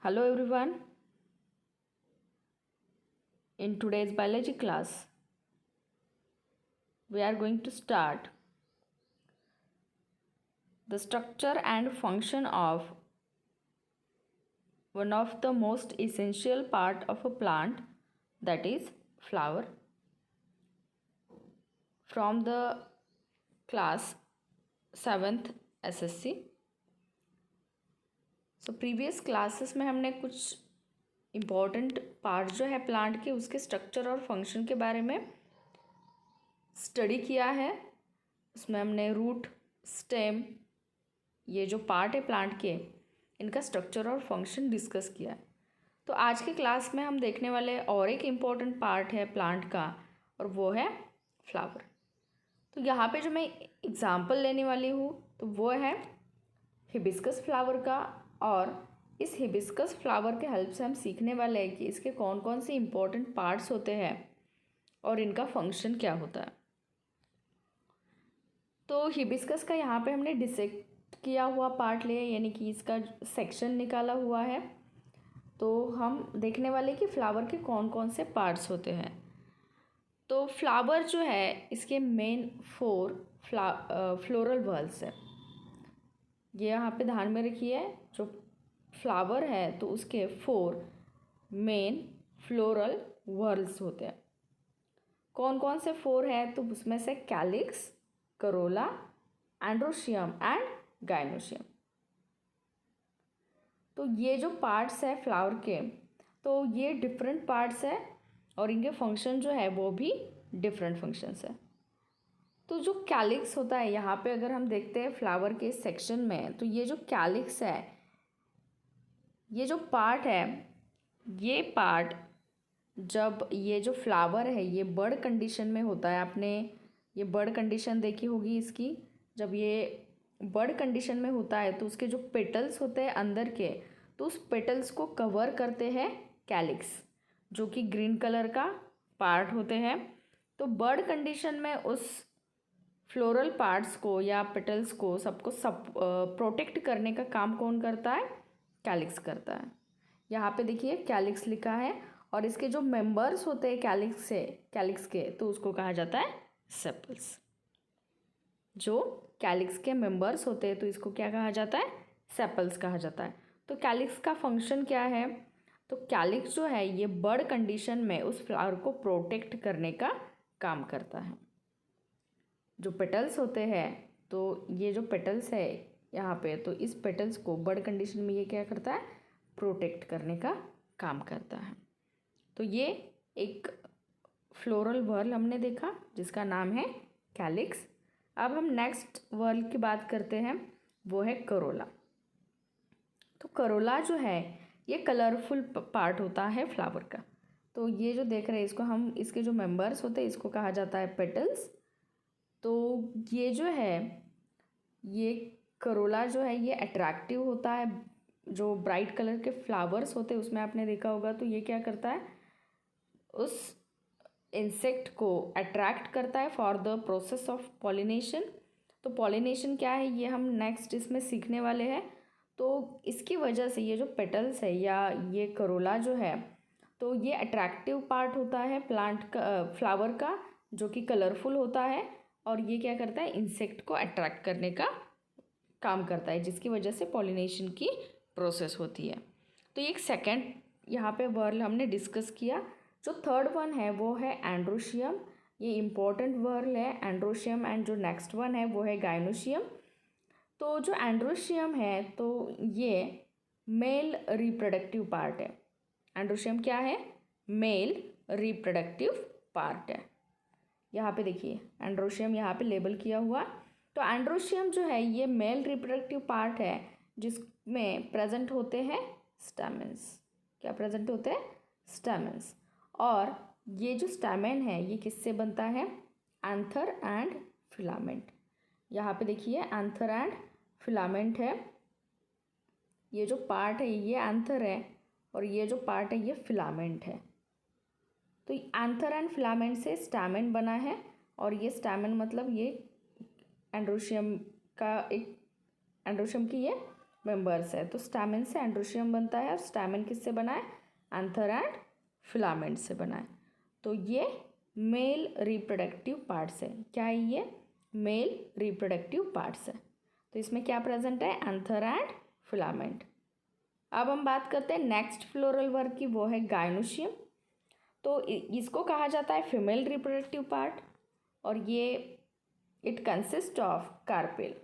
Hello everyone. In today's biology class, we are going to start the structure and function of one of the most essential part of a plant, that is flower, from the class 7th SSC. So previous classes में हमने कुछ important part जो है plant के उसके structure और function के बारे में स्टडी किया है। उसमें हमने रूट, स्टेम, ये जो पार्ट है प्लांट के, इनका स्ट्रक्चर और फंक्शन डिस्कस किया है। तो आज के क्लास में हम देखने वाले और एक इम्पॉर्टेंट पार्ट है प्लांट का, और वो है फ्लावर। तो यहाँ पे जो मैं एग्ज़ाम्पल लेने वाली हूँ तो वो है हिबिस्कस फ्लावर का, और इस हिबिस्कस फ्लावर के हेल्प से हम सीखने वाले हैं कि इसके कौन कौन से इम्पोर्टेंट पार्ट्स होते हैं और इनका फंक्शन क्या होता है। तो हिबिस्कस का यहाँ पे हमने डिसेक्ट किया हुआ पार्ट लिया, यानी कि इसका सेक्शन निकाला हुआ है। तो हम देखने वाले कि फ्लावर के कौन कौन से पार्ट्स होते हैं। तो फ्लावर जो है इसके मेन 4 फ्लोरल व्हर्ल्स है। ये यहाँ पे ध्यान में रखिए, जो फ्लावर है तो उसके 4 मेन फ्लोरल व्हर्ल्स होते हैं। कौन कौन से 4 है? तो उसमें से calyx, Corolla, androecium and gynoecium. तो ये जो पार्ट्स है फ्लावर के, तो ये डिफरेंट पार्ट्स है और इनके फंक्शन जो है वो भी डिफरेंट फंक्शंस है। तो जो कैलिक्स होता है, यहाँ पे अगर हम देखते हैं फ्लावर के सेक्शन में, तो ये जो कैलिक्स है, ये जो पार्ट है, ये पार्ट जब ये जो फ्लावर है ये बर्ड कंडीशन में होता है, आपने ये बर्ड कंडीशन देखी होगी इसकी, जब ये बर्ड कंडीशन में होता है तो उसके जो पेटल्स होते हैं अंदर के, तो उस पेटल्स को कवर करते हैं कैलिक्स, जो कि ग्रीन कलर का पार्ट होते हैं। तो बर्ड कंडीशन में उस फ्लोरल पार्ट्स को या पेटल्स को सबको प्रोटेक्ट करने का काम कौन करता है? कैलिक्स करता है। यहाँ पे देखिए कैलिक्स लिखा है, और इसके जो मेंबर्स होते हैं कैलिक्स के, तो उसको कहा जाता है सेपल्स। जो कैलिक्स के मेंबर्स होते हैं तो इसको क्या कहा जाता है? सेपल्स कहा जाता है। तो कैलिक्स का फंक्शन क्या है? तो कैलिक्स जो है ये बर्ड कंडीशन में उस फ्लावर को प्रोटेक्ट करने का काम करता है। जो पेटल्स होते हैं, तो ये जो पेटल्स है यहाँ पे, तो इस पेटल्स को बर्ड कंडीशन में ये क्या करता है? प्रोटेक्ट करने का काम करता है। तो ये एक फ्लोरल व्हर्ल हमने देखा जिसका नाम है कैलिक्स। अब हम नेक्स्ट व्हर्ल की बात करते हैं, वो है करोला। तो करोला जो है ये कलरफुल पार्ट होता है फ्लावर का। तो ये जो देख रहे हैं इसको हम, इसके जो मेंबर्स होते हैं इसको कहा जाता है पेटल्स। तो ये जो है ये करोला जो है ये अट्रैक्टिव होता है। जो ब्राइट कलर के फ्लावर्स होते हैं उसमें आपने देखा होगा, तो ये क्या करता है? उस इंसेक्ट को अट्रैक्ट करता है for the process of pollination. तो पॉलिनेशन क्या है ये हम नेक्स्ट इसमें सीखने वाले हैं। तो इसकी वजह से ये जो पेटल्स है या ये करोला जो है, तो ये अट्रैक्टिव पार्ट होता है प्लांट का, फ्लावर का, जो कि कलरफुल होता है, और ये क्या करता है? इंसेक्ट को अट्रैक्ट करने का काम करता है, जिसकी वजह से पॉलिनेशन की प्रोसेस होती है। तो ये एक सेकेंड यहाँ पे वर्ल हमने डिस्कस किया। जो थर्ड वन है वो है एंड्रोशियम। ये इम्पॉर्टेंट वर्ल है एंड्रोशियम, एंड जो नेक्स्ट वन है वो है गाइनोशियम। तो जो एंड्रोशियम है तो ये मेल रिप्रोडक्टिव पार्ट है। एंड्रोशियम क्या है? मेल रिप्रोडक्टिव पार्ट है। यहाँ पे देखिए एंड्रोशियम यहाँ पे लेबल किया हुआ। तो एंड्रोशियम जो है ये मेल रिप्रोडक्टिव पार्ट है, जिसमें प्रेजेंट होते हैं स्टैमेंस। क्या प्रेजेंट होते हैं? स्टैमेंस। और ये जो स्टैमेन है ये किससे बनता है? Anther and filament. यहाँ पे देखिए एंथर एंड फिलामेंट है। ये जो पार्ट है ये एंथर है, और ये जो पार्ट है ये फिलामेंट है। तो एंथर एंड फिलामेंट से स्टैमेन बना है, और ये स्टैमेन मतलब ये एंड्रोशियम का एक, एंड्रोशियम की ये मेंबर्स है। तो स्टैमेन से एंड्रोशियम बनता है और स्टैमेन किससे बना है? एंथर एंड फिलामेंट से बना है। तो ये मेल रिप्रोडक्टिव पार्ट्स है। क्या है ये? मेल रिप्रोडक्टिव पार्ट्स है। तो इसमें क्या प्रेजेंट है? Anther and filament. अब हम बात करते हैं नेक्स्ट फ्लोरल वर्ग की, वो है गायनोशियम। तो इसको कहा जाता है फीमेल रिप्रोडक्टिव पार्ट, और ये it consist of carpel.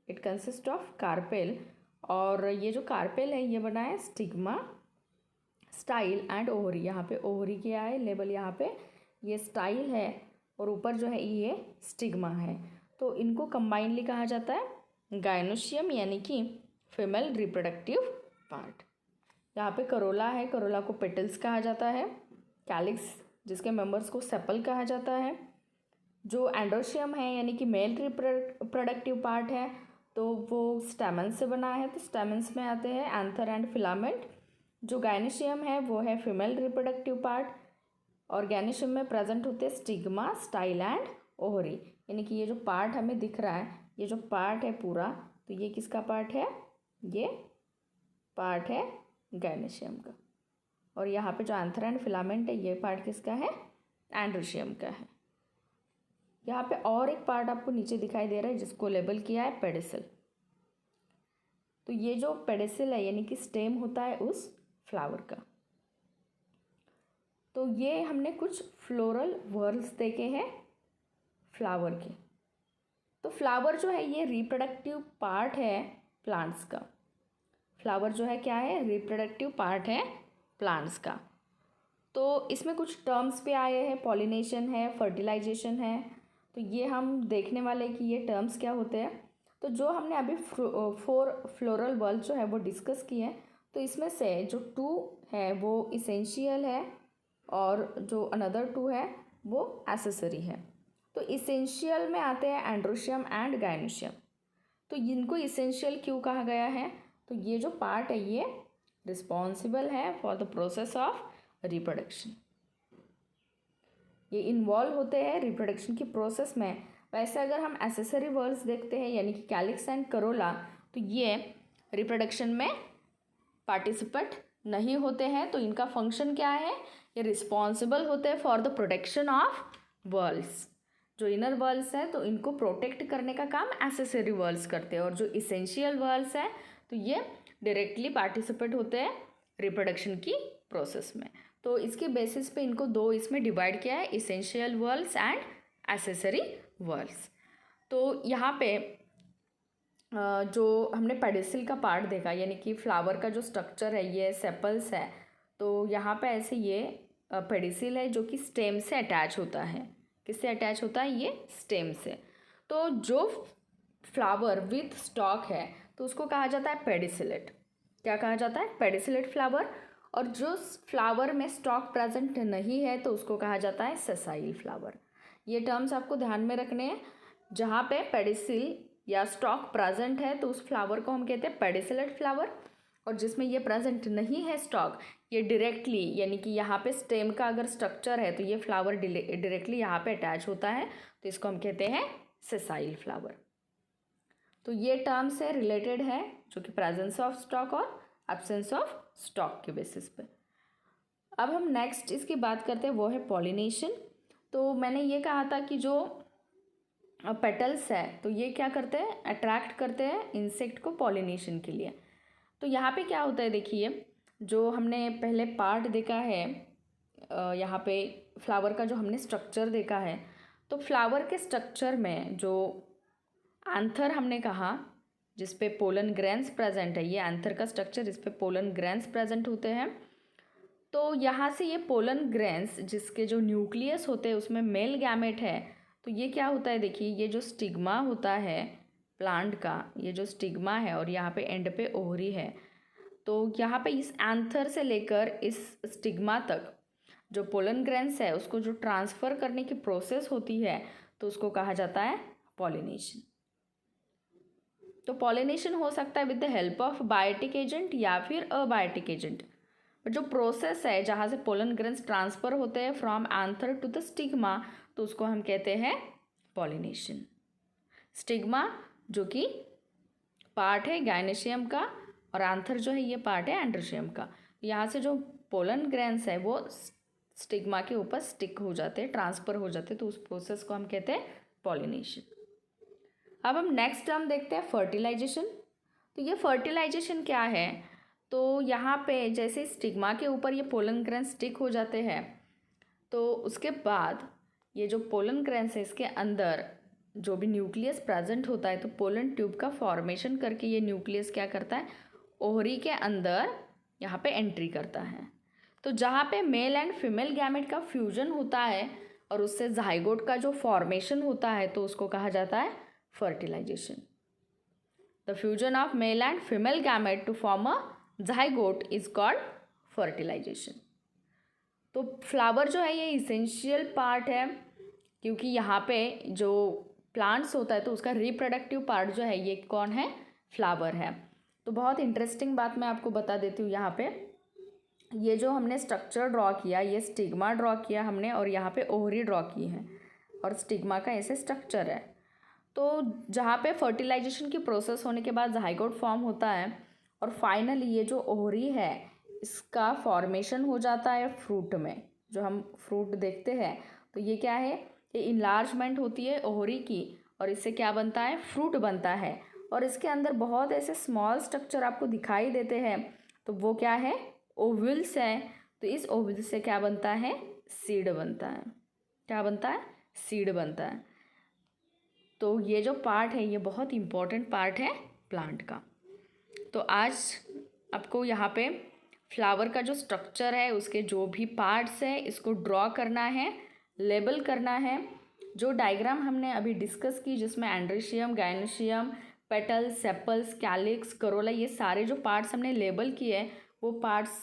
It consist of carpel, और ये जो कार्पेल है ये बना है स्टिग्मा, स्टाइल एंड ओवरी। यहाँ पे ओवरी क्या है लेबल, यहाँ पे ये स्टाइल है और ऊपर जो है ये स्टिग्मा है। तो इनको कंबाइनली कहा जाता है गायनोशियम, यानी कि फीमेल रिप्रोडक्टिव पार्ट। यहाँ पे करोला है, करोला को पेटल्स कहा जाता है। कैलिक्स जिसके मेंबर्स को सेपल कहा जाता है। जो एंड्रोशियम है यानी कि मेल रिप्रोडक्टिव पार्ट है, तो वो स्टैमन से बना है। तो स्टैमन्स में आते हैं एंथर एंड फिलामेंट। जो गायनोशियम है वो है फीमेल रिप्रोडक्टिव पार्ट, और गायनोशियम में प्रेजेंट होते हैं स्टिग्मा, स्टाइल एंड ओवरी। यानी कि ये जो पार्ट हमें दिख रहा है, ये जो पार्ट है पूरा, तो ये किसका पार्ट है? ये पार्ट है गायनोशियम का। और यहाँ पे जो एंथर एंड फिलामेंट है, ये पार्ट किसका है? एंड्रोशियम का है। यहाँ पे और एक पार्ट आपको नीचे दिखाई दे रहा है जिसको लेबल किया है पेडिसल। तो ये जो पेडिसल है यानी कि स्टेम होता है उस फ्लावर का। तो ये हमने कुछ फ्लोरल वर्ल्स देखे हैं फ्लावर के। तो फ्लावर जो है ये रिप्रोडक्टिव पार्ट है प्लांट्स का। फ्लावर जो है क्या है? रिप्रोडक्टिव पार्ट है प्लांट्स का। तो इसमें कुछ टर्म्स पे आए हैं, पॉलिनेशन है, फर्टिलाइजेशन है। तो ये हम देखने वाले कि ये टर्म्स क्या होते हैं। तो जो हमने अभी 4 फ्लोरल वर्ल्ड जो है वो डिस्कस किए हैं, तो इसमें से जो 2 है वो इसेंशियल है और जो अनदर 2 है वो एसेसरी है। तो इसेंशियल में आते हैं एंड्रोशियम एंड गायनोशियम। तो इनको इसेंशियल क्यों कहा गया है? तो ये जो पार्ट है ये रिस्पॉन्सिबल है for the process of reproduction. ये इन्वॉल्व होते हैं रिप्रोडक्शन की प्रोसेस में। वैसे अगर हम एसेसरी वर्ड्स देखते हैं यानी कि कैलिक्स एंड करोला, तो ये रिप्रोडक्शन में पार्टिसिपेट नहीं होते हैं। तो इनका फंक्शन क्या है? ये रिस्पॉन्सिबल होते हैं for the protection of whorls. जो इनर वर्ल्स है तो इनको प्रोटेक्ट करने का काम एसेसरी वर्ल्स करते हैं, और जो इसेंशियल वर्ल्स है तो ये डायरेक्टली पार्टिसिपेट होते हैं रिप्रोडक्शन की प्रोसेस में। तो इसके बेसिस पे इनको 2 इसमें डिवाइड किया है, essential whorls and accessory whorls. तो यहाँ पे जो हमने पेडिसल का पार्ट देखा यानी कि फ्लावर का जो स्ट्रक्चर है ये सेपल्स है। तो यहाँ पे ऐसे ये पेडिसल है जो कि स्टेम से अटैच होता है। किससे अटैच होता है? ये स्टेम से। तो जो फ्लावर विथ स्टॉक है तो उसको कहा जाता है पेडिसिलेट। क्या कहा जाता है? Pedicellate flower. और जो फ्लावर में स्टॉक प्रेजेंट नहीं है तो उसको कहा जाता है सेसाइल फ्लावर। ये टर्म्स आपको ध्यान में रखने हैं। जहाँ पे पेडिसिल या स्टॉक प्रेजेंट है तो उस फ्लावर को हम कहते हैं पेडिसिलेट फ्लावर, और जिसमें ये प्रेजेंट नहीं है स्टॉक, ये डायरेक्टली यानी कि यहाँ पे स्टेम का अगर स्ट्रक्चर है तो ये फ्लावर डायरेक्टली यहाँ पे अटैच होता है, तो इसको हम कहते हैं सेसाइल फ्लावर। तो ये टर्म से रिलेटेड है जो कि प्रेजेंस ऑफ स्टॉक और एब्सेंस ऑफ स्टॉक के बेसिस पे। अब हम नेक्स्ट इसकी बात करते हैं वो है पॉलिनेशन। तो मैंने ये कहा था कि जो पेटल्स है तो ये क्या करते हैं? अट्रैक्ट करते हैं इंसेक्ट को पॉलिनेशन के लिए। तो यहाँ पे क्या होता है देखिए, जो हमने पहले पार्ट देखा है यहाँ पे फ्लावर का जो हमने स्ट्रक्चर देखा है, तो फ्लावर के स्ट्रक्चर में जो एंथर हमने कहा जिस पे पोलन ग्रेन्स प्रेजेंट है, ये एंथर का स्ट्रक्चर जिस पे पोलन ग्रेन्स प्रेजेंट होते हैं। तो यहाँ से ये पोलन ग्रेन्स जिसके जो न्यूक्लियस होते हैं उसमें मेल गैमेट है। तो ये क्या होता है देखिए, ये जो स्टिग्मा होता है प्लांट का, ये जो स्टिग्मा है और यहाँ पे एंड पे ओवरी है, तो यहाँ पे इस एंथर से लेकर इस स्टिग्मा तक जो पोलन ग्रेन्स है उसको जो ट्रांसफ़र करने की प्रोसेस होती है तो उसको कहा जाता है पॉलिनेशन। तो पॉलिनेशन हो सकता है with the help of biotic agent या फिर अबायोटिक एजेंट। जो प्रोसेस है जहाँ से पोलन ग्रेन्स ट्रांसफ़र होते हैं from anther to the stigma, तो उसको हम कहते हैं पॉलिनेशन। स्टिग्मा जो कि पार्ट है गायनेशियम का, और आंथर जो है ये पार्ट है एंड्रोशियम का। यहाँ से जो पोलन ग्रेन्स है वो स्टिग्मा के ऊपर स्टिक हो जाते हैं, ट्रांसफर हो जाते हैं, तो उस प्रोसेस को हम कहते हैं पॉलिनेशन। अब हम नेक्स्ट टर्म देखते हैं फर्टिलाइजेशन। तो ये फर्टिलाइजेशन क्या है, तो यहाँ पे जैसे स्टिग्मा के ऊपर ये पोलन ग्रेन्स स्टिक हो जाते हैं, तो उसके बाद ये जो पोलन ग्रेन्स है इसके अंदर जो भी न्यूक्लियस प्रेजेंट होता है, तो पोलन ट्यूब का फॉर्मेशन करके ये न्यूक्लियस क्या करता है, ओवरी के अंदर यहाँ पे एंट्री करता है। तो जहाँ पे मेल एंड फीमेल गैमेट का फ्यूजन होता है और उससे जाइगोट का जो फॉर्मेशन होता है, तो उसको कहा जाता है fertilization. The fusion of male and female gamete to form a zygote is called fertilization. तो फ्लावर जो है ये इसेंशियल पार्ट है, क्योंकि यहाँ पे जो प्लांट्स होता है तो उसका रिप्रोडक्टिव पार्ट जो है ये कौन है, फ्लावर है। तो बहुत इंटरेस्टिंग बात मैं आपको बता देती हूँ, यहाँ पे ये जो हमने स्ट्रक्चर ड्रॉ किया, ये स्टिग्मा ड्रॉ किया हमने और यहाँ पे ओवरी ड्रॉ की है और स्टिग्मा का ऐसे स्ट्रक्चर है। तो जहाँ पे फर्टिलाइजेशन की प्रोसेस होने के बाद जाइगोट फॉर्म होता है और फाइनली ये जो ओवरी है इसका फॉर्मेशन हो जाता है फ्रूट में। जो हम फ्रूट देखते हैं तो ये क्या है, ये इनलार्जमेंट होती है ओवरी की और इससे क्या बनता है, फ्रूट बनता है। और इसके अंदर बहुत ऐसे स्मॉल स्ट्रक्चर आपको दिखाई देते हैं, तो वो क्या है, ओव्यूल्स है। तो इस ओव्यूल से क्या बनता है, सीड बनता है। क्या बनता है, सीड बनता है। तो ये जो पार्ट है ये बहुत इम्पॉर्टेंट पार्ट है प्लांट का। तो आज आपको यहाँ पे फ्लावर का जो स्ट्रक्चर है उसके जो भी पार्ट्स है इसको ड्रॉ करना है, लेबल करना है। जो डायग्राम हमने अभी डिस्कस की जिसमें androecium, gynoecium, petals, sepals, calyx, Corolla, ये सारे जो पार्ट्स हमने लेबल किए हैं वो पार्ट्स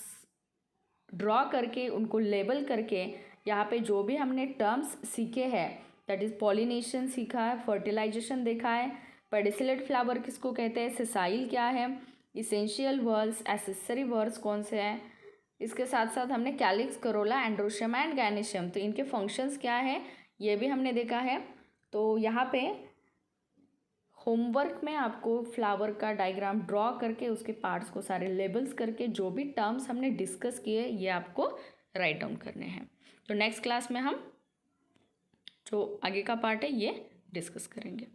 ड्रॉ करके उनको लेबल करके यहाँ पे जो भी हमने टर्म्स सीखे हैं, दैट इज़ पॉलिनेशन सीखा है, फर्टिलाइजेशन देखा है, पेडिसिलेट फ्लावर किसको कहते हैं, सेसाइल क्या है, इसेंशियल वर्ड्स, एसेसरी वर्ड्स कौन से हैं, इसके साथ साथ हमने calyx, Corolla, androecium and gynoecium, तो इनके फंक्शंस क्या है ये भी हमने देखा है। तो यहाँ पे होमवर्क में आपको फ्लावर का डायग्राम ड्रॉ करके उसके पार्ट्स को सारे लेबल्स करके जो भी टर्म्स हमने डिस्कस किए ये आपको राइट डाउन करने हैं। तो नेक्स्ट क्लास में हम जो आगे का पार्ट है ये डिस्कस करेंगे।